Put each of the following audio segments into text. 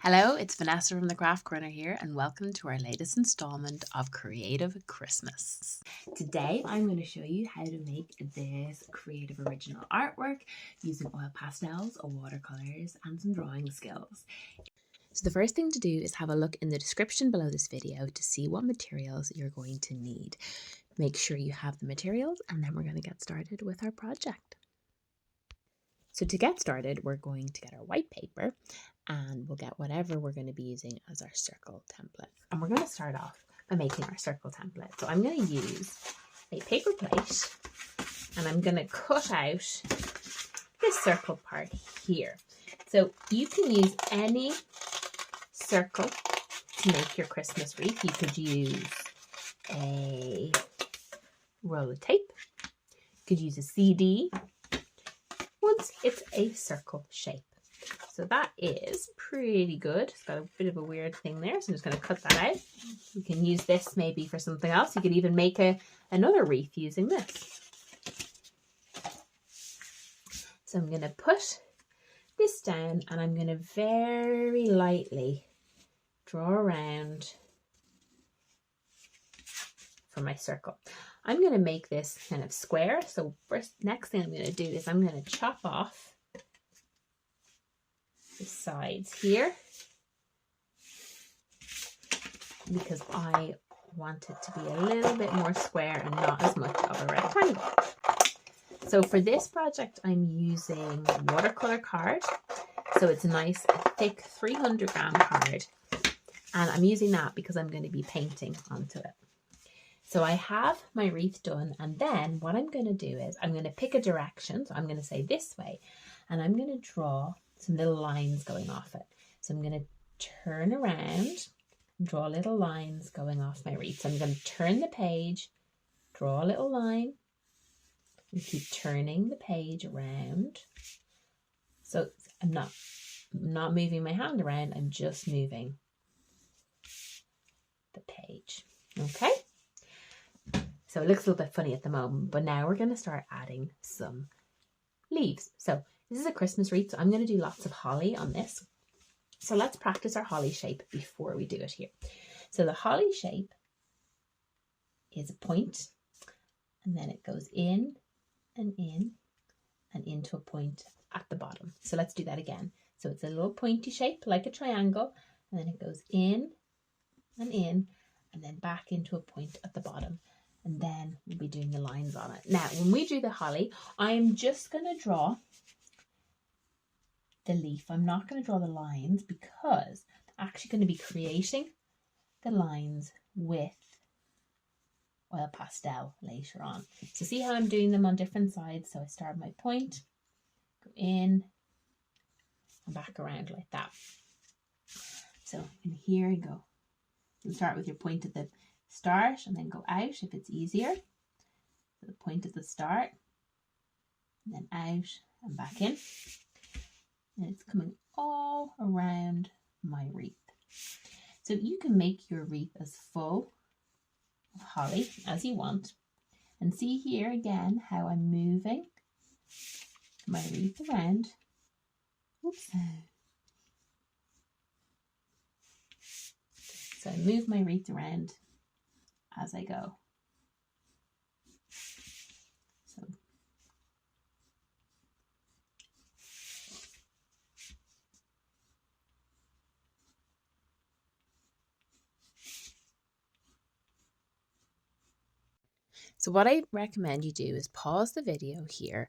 Hello, it's Vanessa from the Craft Corner here, and welcome to our latest installment of Creative Christmas. Today, I'm going to show you how to make this creative original artwork using oil pastels, watercolors, and some drawing skills. So the first thing to do is have a look in the description below this video to see what materials you're going to need. Make sure you have the materials, and then we're going to get started with our project. So to get started, we're going to get our white paper and we'll get whatever we're going to be using as our circle template. And we're going to start off by making our circle template. So I'm going to use a paper plate and I'm going to cut out this circle part here. So you can use any circle to make your Christmas wreath. You could use a roll of tape. You could use a CD. Once it's a circle shape. So that is pretty good. It's got a bit of a weird thing there, so I'm just going to cut that out. You can use this maybe for something else. You could even make another wreath using this. So I'm going to put this down and I'm going to very lightly draw around for my circle. I'm going to make this kind of square. So next thing I'm going to do is I'm going to chop off the sides here because I want it to be a little bit more square and not as much of a rectangle. So for this project, I'm using watercolor card. So it's a nice thick 300 gram card. And I'm using that because I'm going to be painting onto it. So I have my wreath done, and then what I'm going to do is I'm going to pick a direction. So I'm going to say this way, and I'm going to draw some little lines going off it. So I'm going to turn around, draw little lines going off my wreath. So I'm going to turn the page, draw a little line, and keep turning the page around. So I'm not moving my hand around, I'm just moving the page. Okay? So it looks a little bit funny at the moment, but now we're going to start adding some leaves. So this is a Christmas wreath, so I'm going to do lots of holly on this. So let's practice our holly shape before we do it here. So the holly shape is a point, and then it goes in and into a point at the bottom. So let's do that again. So it's a little pointy shape like a triangle, and then it goes in, and then back into a point at the bottom. And then we'll be doing the lines on it. Now, when we do the holly, I'm just going to draw the leaf. I'm not going to draw the lines because I'm actually going to be creating the lines with oil pastel later on. So see how I'm doing them on different sides? So I start my point, go in, and back around like that. So in here I go. You start with your point at the start and then go out if it's easier. So the point at the start, and then out and back in. And it's coming all around my wreath. So you can make your wreath as full of holly as you want. And see here again how I'm moving my wreath around. Oops. So I move my wreath around as I go. So what I recommend you do is pause the video here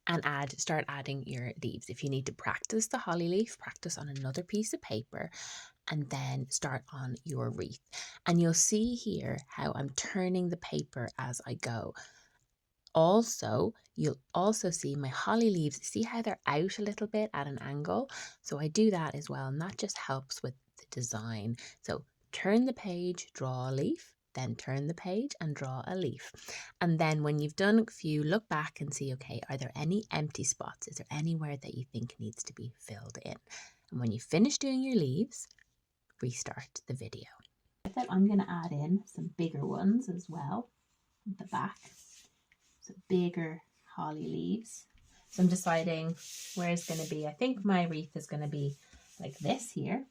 and start adding your leaves. If you need to practice the holly leaf, practice on another piece of paper and then start on your wreath. And you'll see here how I'm turning the paper as I go. Also, you'll also see my holly leaves, see how they're out a little bit at an angle? So I do that as well, and that just helps with the design. So turn the page, draw a leaf, then turn the page and draw a leaf. And then when you've done a few, look back and see, okay, are there any empty spots? Is there anywhere that you think needs to be filled in? And when you finish doing your leaves, restart the video. Then I'm going to add in some bigger ones as well at the back. So bigger holly leaves. So I'm deciding where it's going to be. I think my wreath is going to be like this here.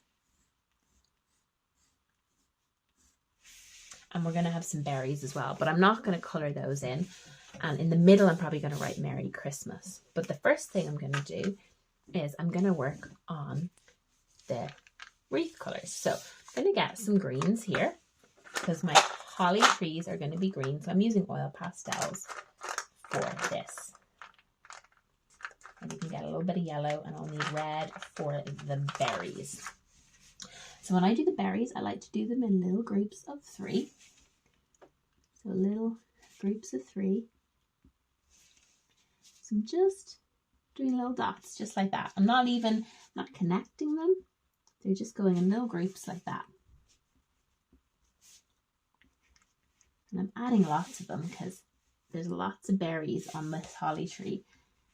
and we're going to have some berries as well, but I'm not going to colour those in. And in the middle, I'm probably going to write Merry Christmas. But the first thing I'm going to do is I'm going to work on the wreath colours. So I'm going to get some greens here because my holly trees are going to be green. So I'm using oil pastels for this. And you can get a little bit of yellow, and I'll need red for the berries. So when I do the berries, I like to do them in little groups of 3. So little groups of 3. So I'm just doing little dots just like that. I'm not connecting them. They're just going in little groups like that. And I'm adding lots of them because there's lots of berries on this holly tree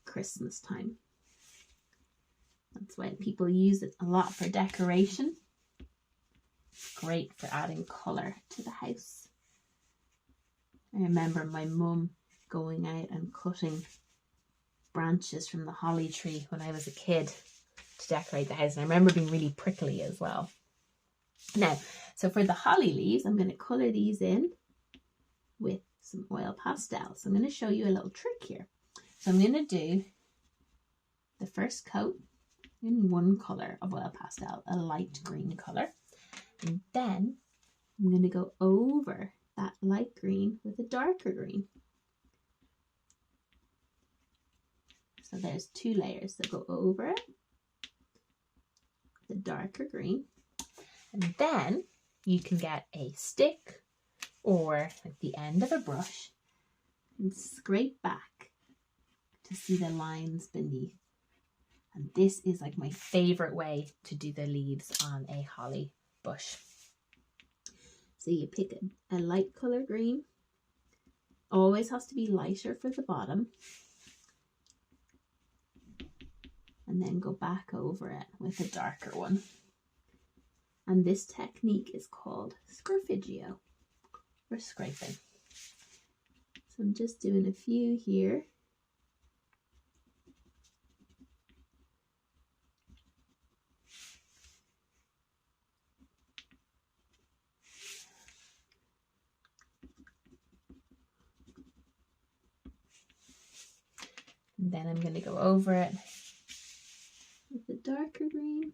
Christmas time. That's why people use it a lot for decoration. Great for adding colour to the house. I remember my mum going out and cutting branches from the holly tree when I was a kid to decorate the house, and I remember being really prickly as well. Now, so for the holly leaves, I'm going to colour these in with some oil pastels. So I'm going to show you a little trick here. So I'm going to do the first coat in one colour of oil pastel, a light green colour, and then I'm going to go over that light green with a darker green. So there's 2 layers that go over it, the darker green, and then you can get a stick or like the end of a brush and scrape back to see the lines beneath. And this is like my favourite way to do the leaves on a holly bush. So you pick a light colour green, always has to be lighter for the bottom, and then go back over it with a darker one. And this technique is called sgraffito, or scraping. So I'm just doing a few here. And then I'm going to go over it with the darker green.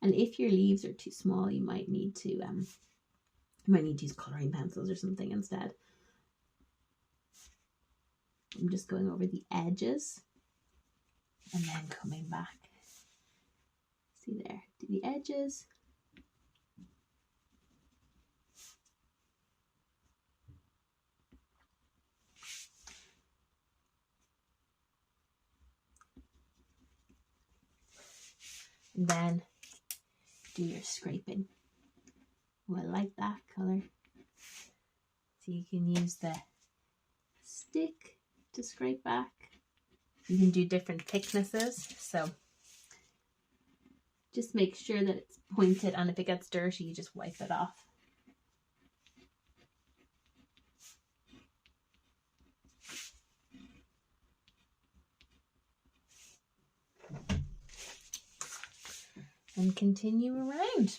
And if your leaves are too small, you might need to use colouring pencils or something instead. I'm just going over the edges and then coming back. See there, do the edges. And then do your scraping. Oh, I like that colour. So you can use the stick to scrape back. You can do different thicknesses, so just make sure that it's pointed, and if it gets dirty, you just wipe it off. And continue around.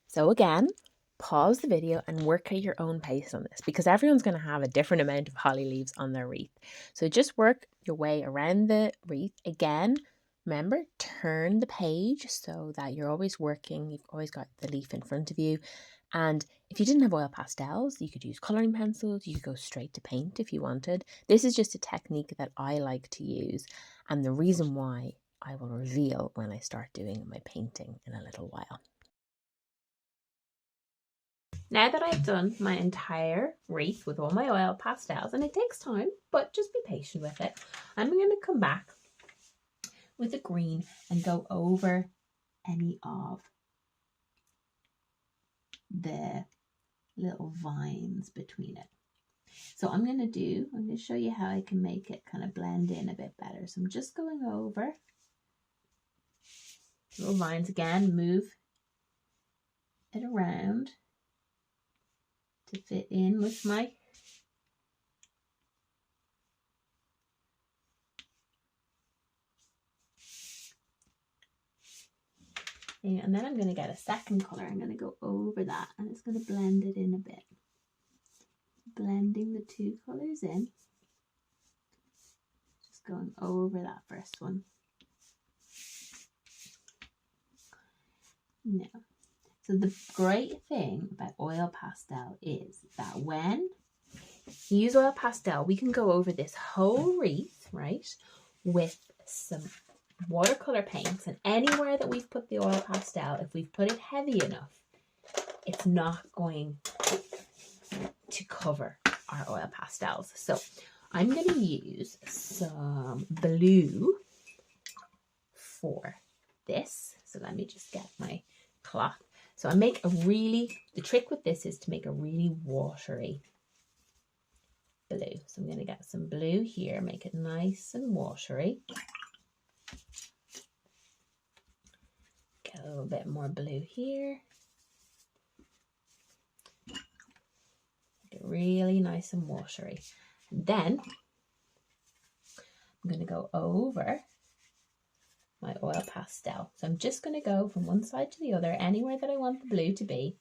So again, pause the video and work at your own pace on this, because everyone's going to have a different amount of holly leaves on their wreath. So just work your way around the wreath. Again, remember, turn the page so that you're always working. You've always got the leaf in front of you. And if you didn't have oil pastels, you could use colouring pencils. You could go straight to paint if you wanted. This is just a technique that I like to use, and the reason why I will reveal when I start doing my painting in a little while. Now that I've done my entire wreath with all my oil pastels, and it takes time, but just be patient with it, I'm going to come back with a green and go over any of the little vines between it. So I'm going to show you how I can make it kind of blend in a bit better. So I'm just going over little vines again, move it around to fit in with my Okay, and then I'm going to get a second colour. I'm going to go over that and it's going to blend it in a bit. Blending the two colours in. Just going over that first one. Now, so the great thing about oil pastel is that when you use oil pastel, we can go over this whole wreath, right, with some watercolour paints, and anywhere that we've put the oil pastel, if we've put it heavy enough, it's not going to cover our oil pastels. So I'm going to use some blue for this. So let me just get my cloth. So the trick with this is to make a really watery blue. So I'm going to get some blue here, make it nice and watery. Get a little bit more blue here. Make it really nice and watery. And then I'm going to go over my oil pastel. So I'm just going to go from one side to the other, anywhere that I want the blue to be.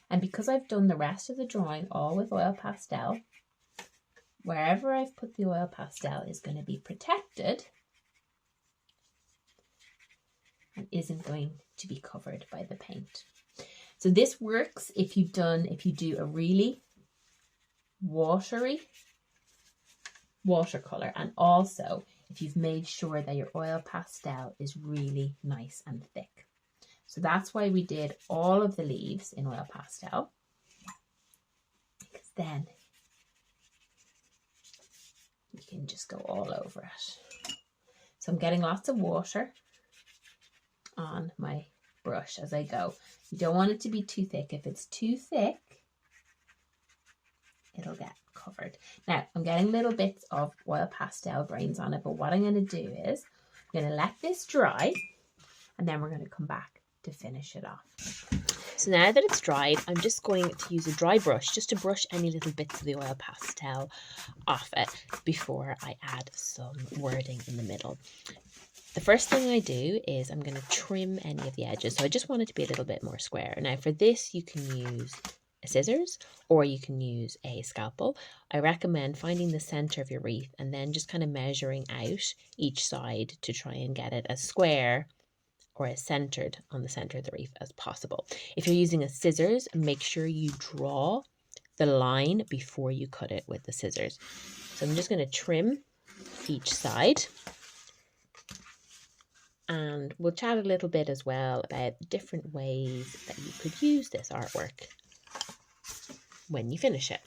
And because I've done the rest of the drawing all with oil pastel, wherever I've put the oil pastel is going to be protected and isn't going to be covered by the paint. So this works if you do a really watery watercolor, and also if you've made sure that your oil pastel is really nice and thick. So that's why we did all of the leaves in oil pastel, because then you can just go all over it. So I'm getting lots of water on my brush as I go. You don't want it to be too thick. If it's too thick, it'll get covered. Now I'm getting little bits of oil pastel grains on it, but what I'm going to do is I'm going to let this dry and then we're going to come back to finish it off. So now that it's dried, I'm just going to use a dry brush just to brush any little bits of the oil pastel off it before I add some wording in the middle. The first thing I do is I'm going to trim any of the edges. So I just want it to be a little bit more square. Now for this, you can use a scissors or you can use a scalpel. I recommend finding the center of your wreath and then just kind of measuring out each side to try and get it as square or as centered on the center of the wreath as possible. If you're using a scissors, make sure you draw the line before you cut it with the scissors. So I'm just going to trim each side. And we'll chat a little bit as well about different ways that you could use this artwork when you finish it.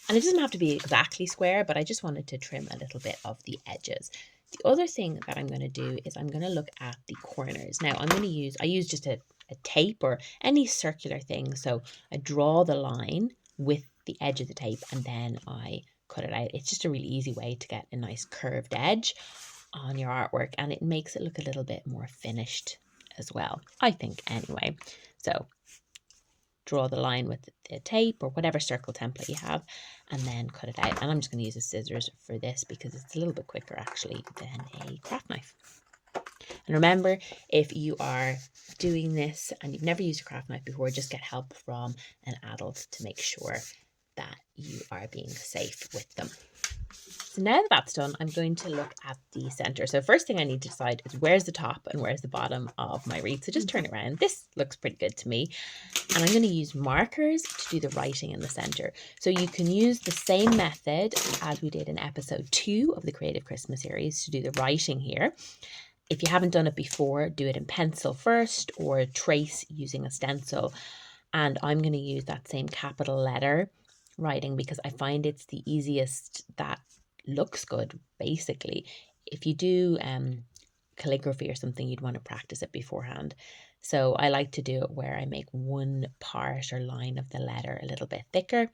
And it doesn't have to be exactly square, but I just wanted to trim a little bit of the edges. The other thing that I'm going to do is I'm going to look at the corners. Now I use just a tape or any circular thing. So I draw the line with the edge of the tape and then I cut it out. It's just a really easy way to get a nice curved edge on your artwork, and it makes it look a little bit more finished as well, I think, anyway. So draw the line with the tape or whatever circle template you have and then cut it out. And I'm just going to use a scissors for this because it's a little bit quicker actually than a craft knife. And remember, if you are doing this and you've never used a craft knife before, just get help from an adult to make sure that you are being safe with them. So now that that's done, I'm going to look at the center. So first thing I need to decide is where's the top and where's the bottom of my wreath. So just turn it around. This looks pretty good to me. And I'm going to use markers to do the writing in the center. So you can use the same method as we did in episode 2 of the Creative Christmas series to do the writing here. If you haven't done it before, do it in pencil first or trace using a stencil. And I'm going to use that same capital letter writing because I find it's the easiest, that looks good basically. If you do calligraphy or something, you'd want to practice it beforehand. So I like to do it where I make one part or line of the letter a little bit thicker,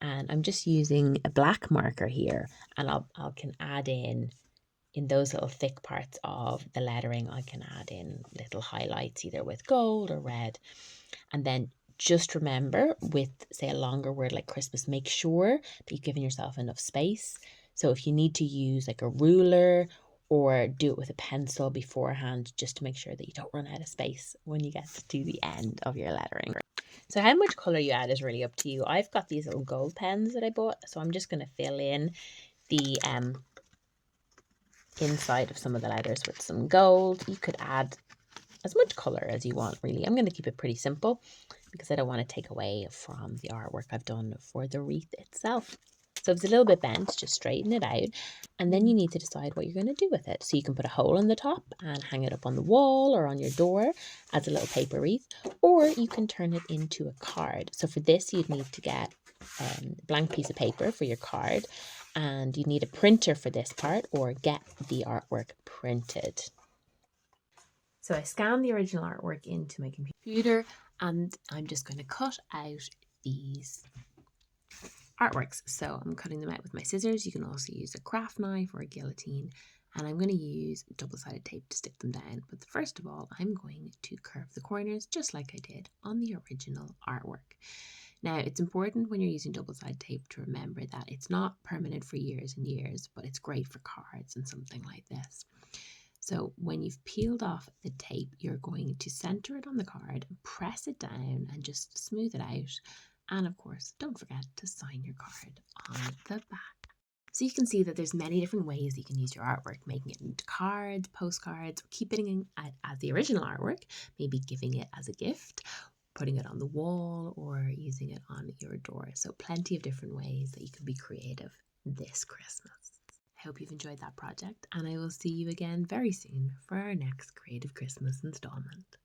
and I'm just using a black marker here, and I can add in those little thick parts of the lettering, I can add in little highlights either with gold or red. And then just remember, with say a longer word like Christmas, make sure that you've given yourself enough space. So if you need to use like a ruler or do it with a pencil beforehand just to make sure that you don't run out of space when you get to the end of your lettering. So how much colour you add is really up to you. I've got these little gold pens that I bought, so I'm just going to fill in the inside of some of the letters with some gold. You could add as much colour as you want, really. I'm going to keep it pretty simple because I don't want to take away from the artwork I've done for the wreath itself. So if it's a little bit bent, just straighten it out, and then you need to decide what you're going to do with it. So you can put a hole in the top and hang it up on the wall or on your door as a little paper wreath, or you can turn it into a card. So for this, you'd need to get a blank piece of paper for your card, and you need a printer for this part, or get the artwork printed. So I scanned the original artwork into my computer, and I'm just going to cut out these artworks. So I'm cutting them out with my scissors. You can also use a craft knife or a guillotine, and I'm going to use double-sided tape to stick them down. But first of all, I'm going to curve the corners just like I did on the original artwork. Now, it's important when you're using double-sided tape to remember that it's not permanent for years and years, but it's great for cards and something like this. So when you've peeled off the tape, you're going to center it on the card, press it down and just smooth it out. And of course, don't forget to sign your card on the back. So you can see that there's many different ways you can use your artwork, making it into cards, postcards, or keeping it as the original artwork, maybe giving it as a gift, putting it on the wall, or using it on your door. So plenty of different ways that you can be creative this Christmas. I hope you've enjoyed that project, and I will see you again very soon for our next Creative Christmas installment.